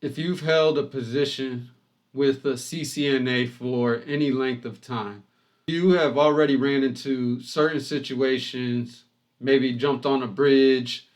If you've held a position with a CCNA for any length of time, you have already ran into certain situations, maybe jumped on a bridge,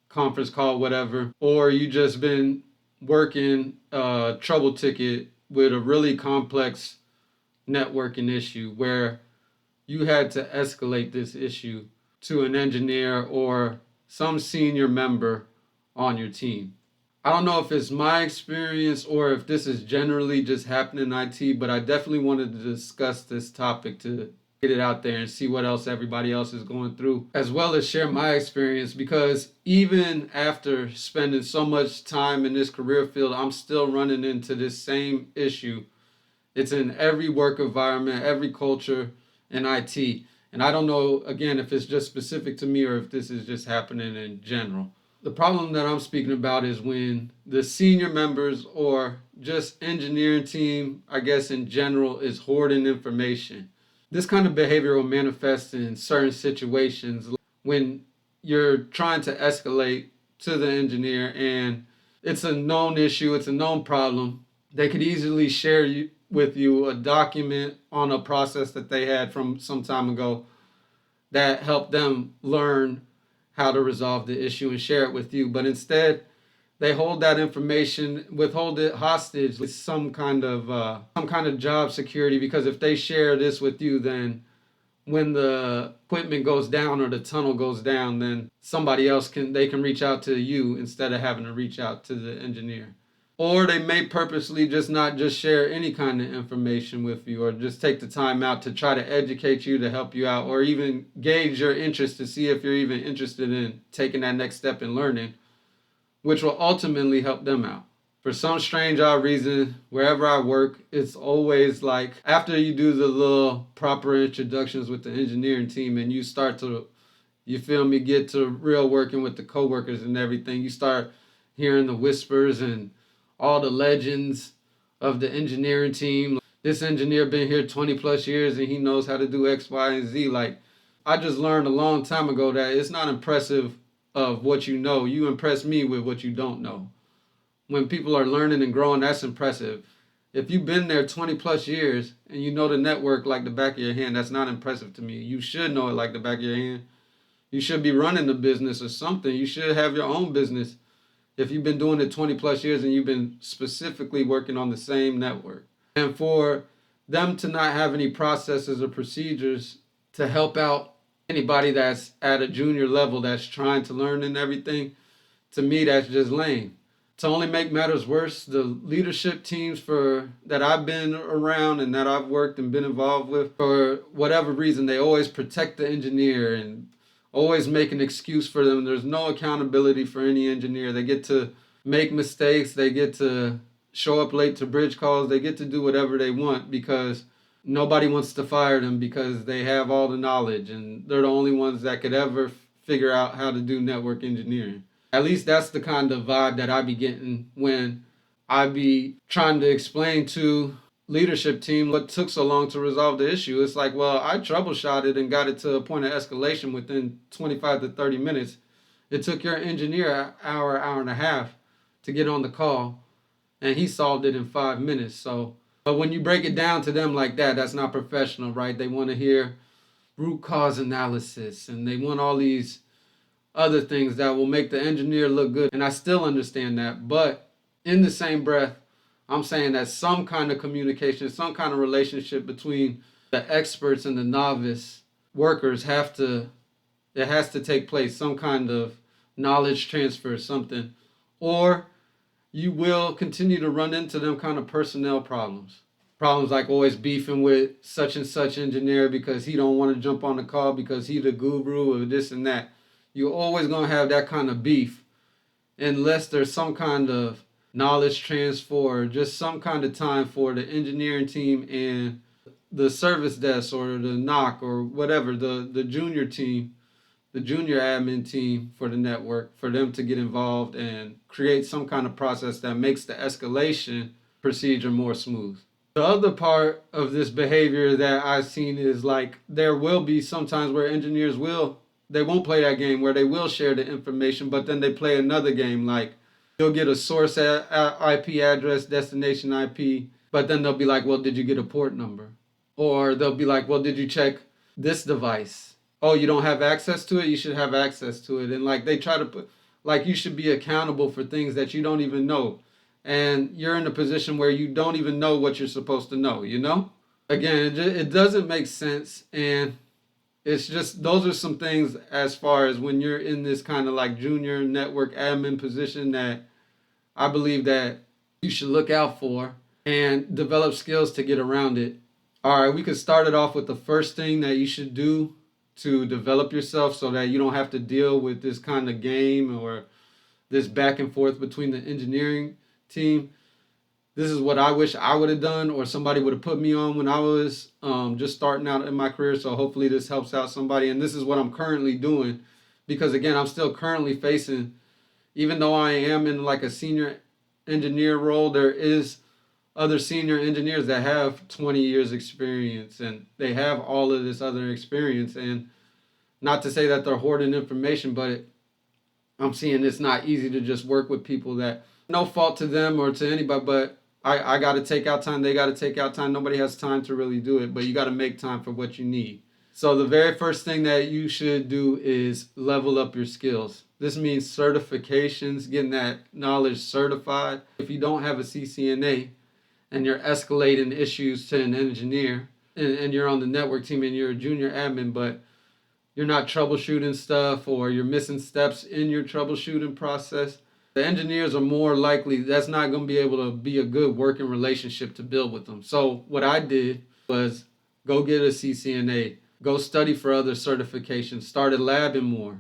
conference call, whatever, or you just been working a trouble ticket with a really complex networking issue where you had to escalate this issue to an engineer or some senior member on your team. I don't know if it's my experience or if this is generally just happening in IT, but I definitely wanted to discuss this topic to get it out there and see what else everybody else is going through, as well as share my experience, because even after spending so much time in this career field, I'm still running into this same issue. It's in every work environment, every culture in IT. And I don't know, again, if it's just specific to me or if this is just happening in general. The problem that I'm speaking about is when the senior members or just engineering team, I guess in general, is hoarding information. This kind of behavior will manifest in certain situations when you're trying to escalate to the engineer and it's a known issue, it's a known problem. They could easily share with you a document on a process that they had from some time ago that helped them learn how to resolve the issue and share it with you. But instead, they hold that information, withhold it hostage with some kind of job security, because if they share this with you, then when the equipment goes down or the tunnel goes down, then somebody else can reach out to you instead of having to reach out to the engineer. Or they may purposely just not just share any kind of information with you, or just take the time out to try to educate you, to help you out, or even gauge your interest to see if you're even interested in taking that next step in learning, which will ultimately help them out. For some strange odd reason, wherever I work, it's always like after you do the little proper introductions with the engineering team and you start to, you feel me, get to real working with the coworkers and everything, you start hearing the whispers and all the legends of the engineering team. This engineer been here 20 plus years and he knows how to do X, Y, and Z. Like, I just learned a long time ago that it's not impressive of what you know. You impress me with what you don't know. When people are learning and growing, that's impressive. If you've been there 20 plus years and you know the network like the back of your hand, that's not impressive to me. You should know it like the back of your hand. You should be running the business or something. You should have your own business if you've been doing it 20 plus years and you've been specifically working on the same network. And for them to not have any processes or procedures to help out anybody that's at a junior level that's trying to learn and everything, to me, that's just lame. To only make matters worse, the leadership teams that I've been around and that I've worked and been involved with, for whatever reason, they always protect the engineer and always make an excuse for them. There's no accountability for any engineer. They get to make mistakes. They get to show up late to bridge calls. They get to do whatever they want because nobody wants to fire them because they have all the knowledge and they're the only ones that could ever figure out how to do network engineering. At least that's the kind of vibe that I be getting when I be trying to explain to leadership team what took so long to resolve the issue. It's like, well, I troubleshot it and got it to a point of escalation within 25 to 30 minutes. It took your engineer an hour, hour and a half to get on the call, and he solved it in 5 minutes. So, but when you break it down to them like that, that's not professional, right? They want to hear root cause analysis and they want all these other things that will make the engineer look good. And I still understand that, but in the same breath, I'm saying that some kind of communication, some kind of relationship between the experts and the novice workers has to take place, some kind of knowledge transfer, something, or you will continue to run into them kind of personnel problems. Problems like always beefing with such and such engineer because he don't want to jump on the call because he the guru or this and that. You're always going to have that kind of beef unless there's some kind of knowledge transfer, just some kind of time for the engineering team and the service desk or the NOC or whatever, the junior team, the junior admin team for the network, for them to get involved and create some kind of process that makes the escalation procedure more smooth. The other part of this behavior that I've seen is like there will be sometimes where they won't play that game where they will share the information, but then they play another game like You'll get a source IP address, destination IP, but then they'll be like, well, did you get a port number? Or they'll be like, well, did you check this device? Oh, you don't have access to it? You should have access to it. And like they try to put, like you should be accountable for things that you don't even know. And you're in a position where you don't even know what you're supposed to know, you know? Again, it doesn't make sense. And it's just, those are some things as far as when you're in this kind of like junior network admin position that I believe that you should look out for and develop skills to get around it. All right, we could start it off with the first thing that you should do to develop yourself so that you don't have to deal with this kind of game or this back and forth between the engineering team. This is what I wish I would have done or somebody would have put me on when I was just starting out in my career. So hopefully this helps out somebody. And this is what I'm currently doing because, again, I'm still currently facing, even though I am in like a senior engineer role, there is other senior engineers that have 20 years experience and they have all of this other experience. And not to say that they're hoarding information, but I'm seeing it's not easy to just work with people that, no fault to them or to anybody, but I got to take out time. They got to take out time. Nobody has time to really do it, but you got to make time for what you need. So the very first thing that you should do is level up your skills. This means certifications, getting that knowledge certified. If you don't have a CCNA and you're escalating issues to an engineer and you're on the network team and you're a junior admin, but you're not troubleshooting stuff or you're missing steps in your troubleshooting process, the engineers are more likely that's not going to be able to be a good working relationship to build with them. So what I did was go get a CCNA, go study for other certifications, started labbing more,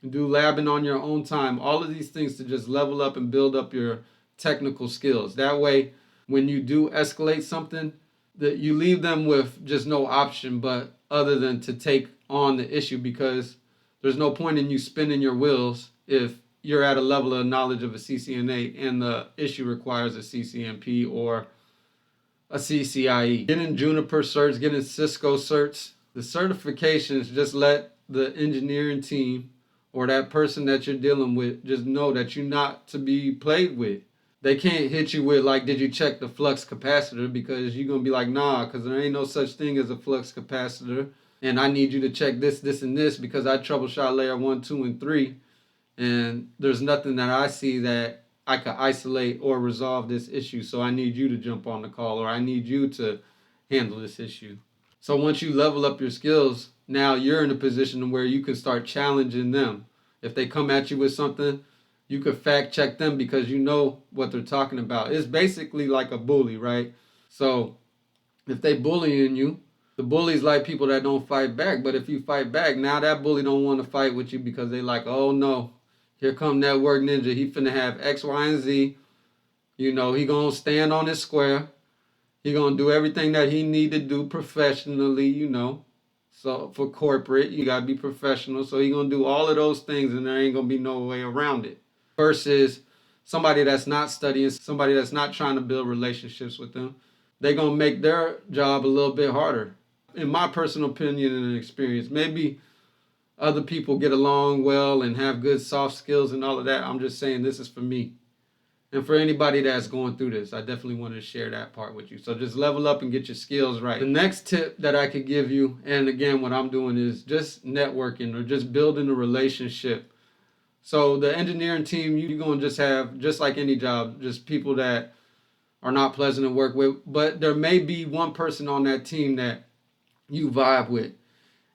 do labbing on your own time, all of these things to just level up and build up your technical skills. That way, when you do escalate something, that you leave them with just no option but other than to take on the issue, because there's no point in you spinning your wheels if you're at a level of knowledge of a CCNA and the issue requires a CCNP or a CCIE. Getting Juniper certs, getting Cisco certs, the certifications just let the engineering team or that person that you're dealing with just know that you're not to be played with. They can't hit you with like, did you check the flux capacitor? Because you're going to be like, nah, because there ain't no such thing as a flux capacitor. And I need you to check this, this, and this because I troubleshot layer 1, 2, and 3. And there's nothing that I see that I could isolate or resolve this issue. So I need you to jump on the call or I need you to handle this issue. So once you level up your skills, now you're in a position where you can start challenging them. If they come at you with something, you could fact check them because you know what they're talking about. It's basically like a bully, right? So if they bullying you, the bullies like people that don't fight back. But if you fight back, now that bully don't want to fight with you because they like, oh no, here come Network Ninja. He finna have X, Y, and Z. You know, he gonna stand on his square. He gonna do everything that he need to do professionally, you know. So for corporate, you gotta be professional. So he gonna do all of those things and there ain't gonna be no way around it. Versus somebody that's not studying, somebody that's not trying to build relationships with them, they're going to make their job a little bit harder. In my personal opinion and experience, maybe other people get along well and have good soft skills and all of that. I'm just saying this is for me. And for anybody that's going through this, I definitely wanted to share that part with you. So just level up and get your skills right. The next tip that I could give you, and again, what I'm doing is just networking or just building a relationship. So the engineering team, you're going to just have, just like any job, just people that are not pleasant to work with. But there may be one person on that team that you vibe with.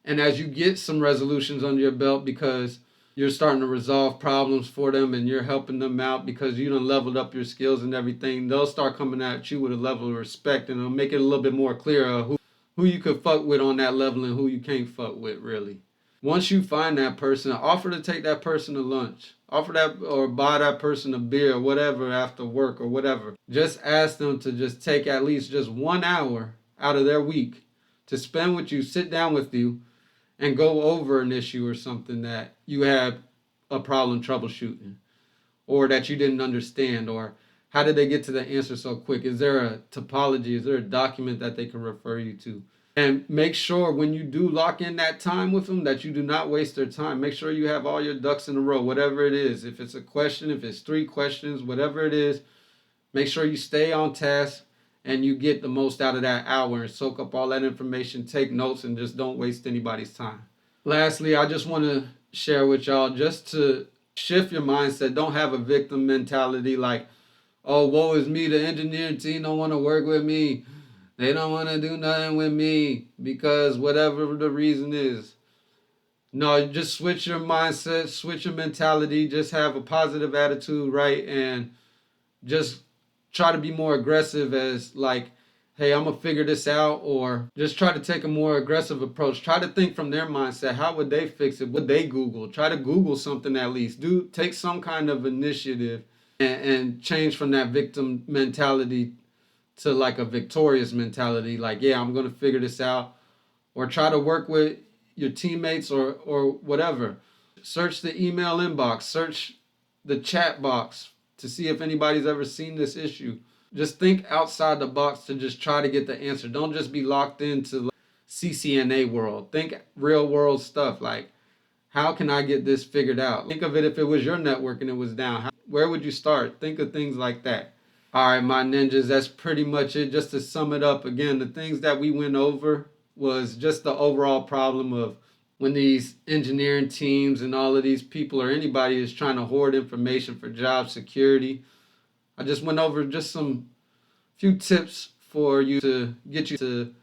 And as you get some resolutions under your belt because you're starting to resolve problems for them and you're helping them out because you done leveled up your skills and everything, they'll start coming at you with a level of respect and it'll make it a little bit more clear who you could fuck with on that level and who you can't fuck with, really. Once you find that person, offer to take that person to lunch. Offer that or buy that person a beer or whatever after work or whatever. Just ask them to just take at least just 1 hour out of their week to spend with you, sit down with you, and go over an issue or something that you had a problem troubleshooting or that you didn't understand, or how did they get to the answer so quick? Is there a topology? Is there a document that they can refer you to? And make sure when you do lock in that time with them that you do not waste their time. Make sure you have all your ducks in a row, whatever it is. If it's a question, if it's 3 questions, whatever it is, make sure you stay on task and you get the most out of that hour and soak up all that information, take notes, and just don't waste anybody's time. Lastly, I just want to share with y'all just to shift your mindset. Don't have a victim mentality like, oh, woe is me, the engineering team don't want to work with me. They don't want to do nothing with me because whatever the reason is. No, just switch your mindset, switch your mentality, just have a positive attitude, right? And just try to be more aggressive as like, hey, I'm gonna figure this out, or just try to take a more aggressive approach. Try to think from their mindset. How would they fix it? Would they Google? Try to Google something at least. Take some kind of initiative and change from that victim mentality to like a victorious mentality. Like, yeah, I'm gonna figure this out, or try to work with your teammates or whatever. Search the email inbox. Search the chat box to see if anybody's ever seen this issue. Just think outside the box to just try to get the answer. Don't just be locked into like CCNA world. Think real world stuff like, how can I get this figured out? Think of it if it was your network and it was down. Where would you start? Think of things like that. All right, my ninjas, that's pretty much it. Just to sum it up again, the things that we went over was just the overall problem of when these engineering teams and all of these people or anybody is trying to hoard information for job security. I just went over just some few tips for you to get you to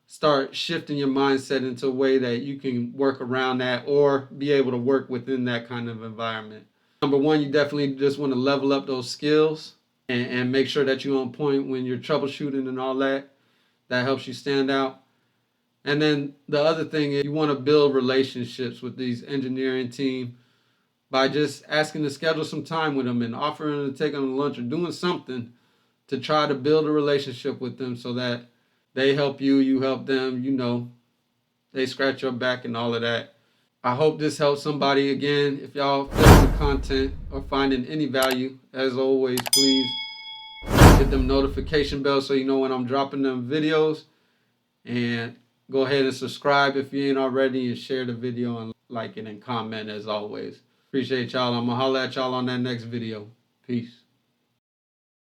start shifting your mindset into a way that you can work around that or be able to work within that kind of environment. Number one, you definitely just want to level up those skills and make sure that you're on point when you're troubleshooting and all that. That helps you stand out. And then the other thing is you want to build relationships with these engineering team by just asking to schedule some time with them and offering to take them to lunch or doing something to try to build a relationship with them so that they help you, you help them, they scratch your back and all of that. I hope this helps somebody. Again, if y'all feel the content or finding any value, as always, please hit them notification bells so you know when I'm dropping them videos. And go ahead and subscribe if you ain't already, and share the video and like it and comment as always. Appreciate y'all. I'm gonna holler at y'all on that next video. Peace.